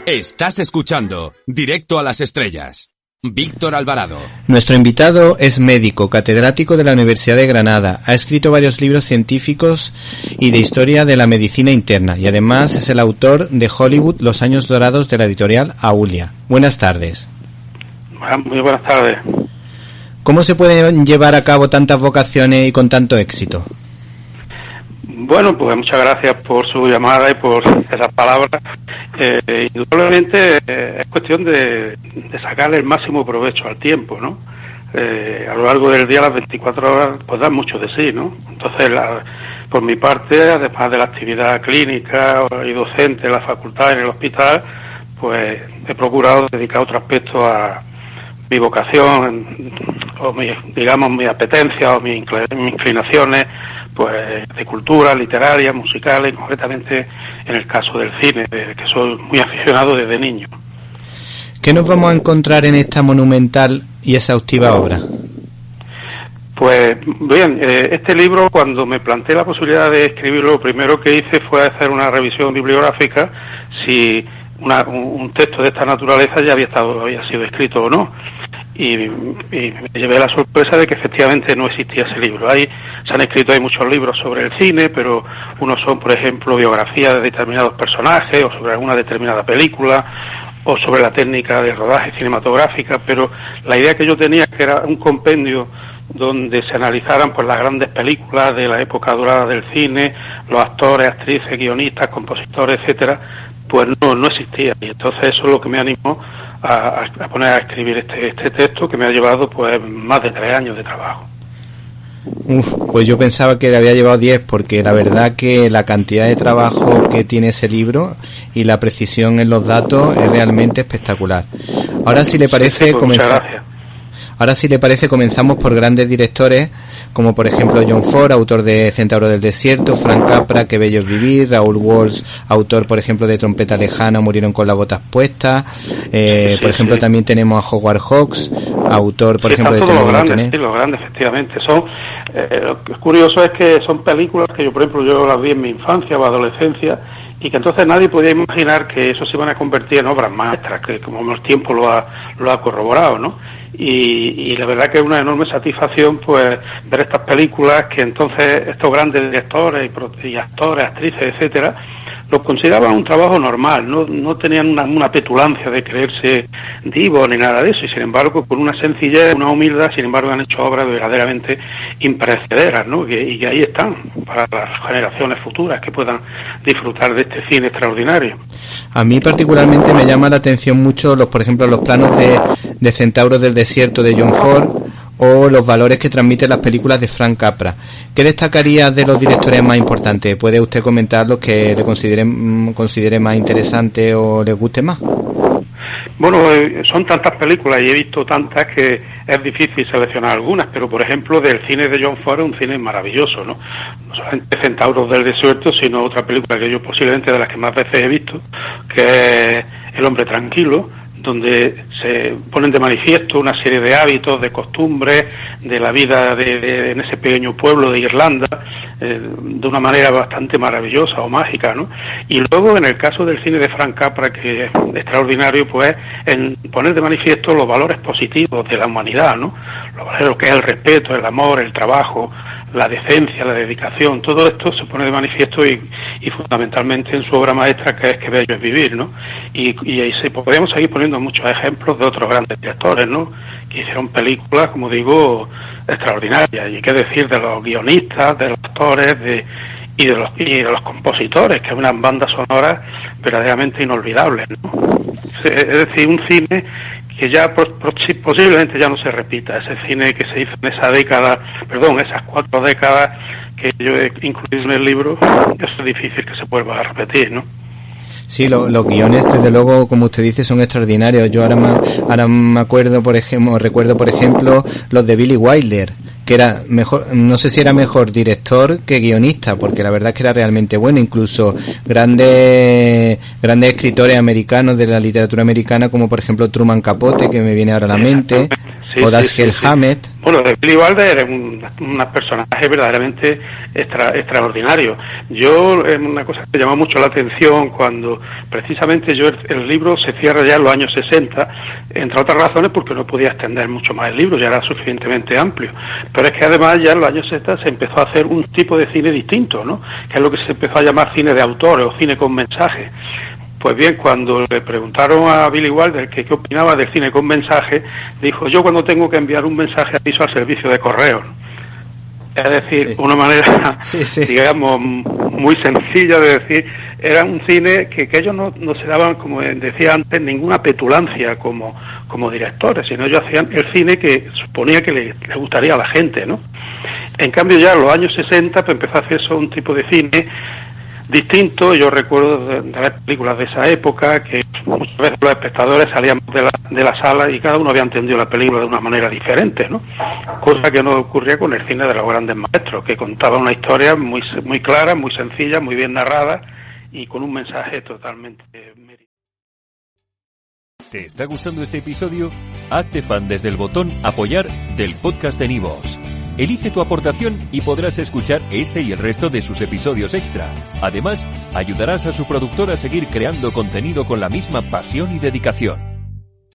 Estás escuchando Directo a las Estrellas. Víctor Alvarado. Nuestro invitado es médico, catedrático de la Universidad de Granada. Ha escrito varios libros científicos y de historia de la medicina interna y además es el autor de Hollywood, Los años dorados, de la editorial Aulia. Buenas tardes. Muy buenas tardes. ¿Cómo se pueden llevar a cabo tantas vocaciones y con tanto éxito? Bueno, pues muchas gracias por su llamada y por esas palabras. Indudablemente es cuestión de sacarle el máximo provecho al tiempo, ¿no? A lo largo del día, las 24 horas, pues dan mucho de sí, ¿no? Entonces, por mi parte, además de la actividad clínica y docente en la facultad y en el hospital, pues he procurado dedicar otro aspecto a mi vocación, o mi apetencia o mis inclinaciones, pues de cultura, literaria, musicales, y concretamente en el caso del cine, que soy muy aficionado desde niño. ¿Qué nos vamos a encontrar en esta monumental y exhaustiva obra? Pues bien, este libro, cuando me planteé la posibilidad de escribirlo, lo primero que hice fue hacer una revisión bibliográfica si un texto de esta naturaleza ya había sido escrito o no. Y me llevé la sorpresa de que efectivamente no existía ese libro. Se han escrito muchos libros sobre el cine, pero unos son, por ejemplo, biografías de determinados personajes o sobre alguna determinada película o sobre la técnica de rodaje cinematográfica, pero la idea que yo tenía, que era un compendio donde se analizaran pues las grandes películas de la época dorada del cine, los actores, actrices, guionistas, compositores, etcétera, pues no existía. Y entonces eso es lo que me animó a poner a escribir este texto, que me ha llevado pues más de 3 años de trabajo. Pues yo pensaba que le había llevado 10, porque la verdad que la cantidad de trabajo que tiene ese libro y la precisión en los datos es realmente espectacular. Ahora, si le parece, muchas gracias. Ahora, si le parece, comenzamos por grandes directores, como por ejemplo John Ford, autor de Centauro del Desierto, Frank Capra, Qué bello es vivir, Raoul Walsh, autor, por ejemplo, de Trompeta lejana, Murieron con las botas puestas, por ejemplo, también tenemos a Howard Hawks, autor, por ejemplo, de todos los grandes, efectivamente. Lo que es curioso es que son películas que yo, por ejemplo, yo las vi en mi infancia o adolescencia, y que entonces nadie podía imaginar que eso se iban a convertir en obras maestras, que como el tiempo lo ha corroborado, ¿no? Y la verdad que es una enorme satisfacción pues ver estas películas que entonces estos grandes directores y actores, actrices, etcétera, los consideraban un trabajo normal, no tenían una petulancia de creerse divos ni nada de eso, y sin embargo con una sencillez, una humildad, sin embargo han hecho obras verdaderamente imperecederas, ¿no? Y que ahí están para las generaciones futuras que puedan disfrutar de este cine extraordinario. A mí particularmente me llama la atención mucho por ejemplo los planos de Centauro del Desierto de John Ford, o los valores que transmiten las películas de Frank Capra. ¿Qué destacaría de los directores más importantes? ¿Puede usted comentar los que le considere más interesantes o les guste más? Bueno, son tantas películas y he visto tantas que es difícil seleccionar algunas, pero por ejemplo del cine de John Ford, un cine maravilloso, ¿no? No solamente Centauros del Desierto, sino otra película que yo posiblemente de las que más veces he visto, que es El hombre tranquilo, donde se ponen de manifiesto una serie de hábitos, de costumbres, de la vida en ese pequeño pueblo de Irlanda, de una manera bastante maravillosa o mágica, ¿no? Y luego, en el caso del cine de Frank Capra, que es extraordinario, pues en poner de manifiesto los valores positivos de la humanidad, ¿no? Lo que es el respeto, el amor, el trabajo, la decencia, la dedicación, todo esto se pone de manifiesto y fundamentalmente en su obra maestra, que es Qué bello es vivir, ¿no? Y ahí podríamos seguir poniendo muchos ejemplos de otros grandes directores, ¿no? Que hicieron películas, como digo, extraordinarias. Y qué decir de los guionistas, de los actores, y de los compositores, que es unas bandas sonoras verdaderamente inolvidables, ¿no? Es decir, un cine que ya posiblemente ya no se repita, ese cine que se hizo en esas 4 décadas que yo he incluido en el libro, es difícil que se vuelva a repetir, ¿no? Sí, los guiones, desde luego, como usted dice, son extraordinarios. Yo ahora me acuerdo, recuerdo, por ejemplo, los de Billy Wilder, que era mejor, no sé si era mejor director que guionista, porque la verdad es que era realmente bueno. Incluso grandes escritores americanos de la literatura americana, como por ejemplo Truman Capote, que me viene ahora a la mente. o Dashiell Hammett. Bueno, Billy Wilder es un personaje verdaderamente extraordinario. Yo, una cosa que me llamó mucho la atención cuando precisamente el libro se cierra ya en los años 60, entre otras razones porque no podía extender mucho más el libro, ya era suficientemente amplio. Pero es que además ya en los años 60 se empezó a hacer un tipo de cine distinto, ¿no? Que es lo que se empezó a llamar cine de autor o cine con mensaje. Pues bien, cuando le preguntaron a Billy Wilder qué opinaba del cine con mensaje, dijo: yo cuando tengo que enviar un mensaje aviso al servicio de correo. Es decir, una manera, digamos, muy sencilla de decir, era un cine que ellos no se daban, como decía antes, ninguna petulancia como directores, sino ellos hacían el cine que suponía que le gustaría a la gente, ¿no? En cambio ya en los años 60 pues empezó a hacerse un tipo de cine distinto. Yo recuerdo de ver películas de esa época que muchas veces los espectadores salíamos de la sala y cada uno había entendido la película de una manera diferente, ¿no? Cosa que no ocurría con el cine de los grandes maestros, que contaba una historia muy clara, muy sencilla, muy bien narrada y con un mensaje totalmente meritorio. ¿Te está gustando este episodio? Hazte fan desde el botón Apoyar del podcast de Nivos. Elige tu aportación y podrás escuchar este y el resto de sus episodios extra. Además, ayudarás a su productor a seguir creando contenido con la misma pasión y dedicación.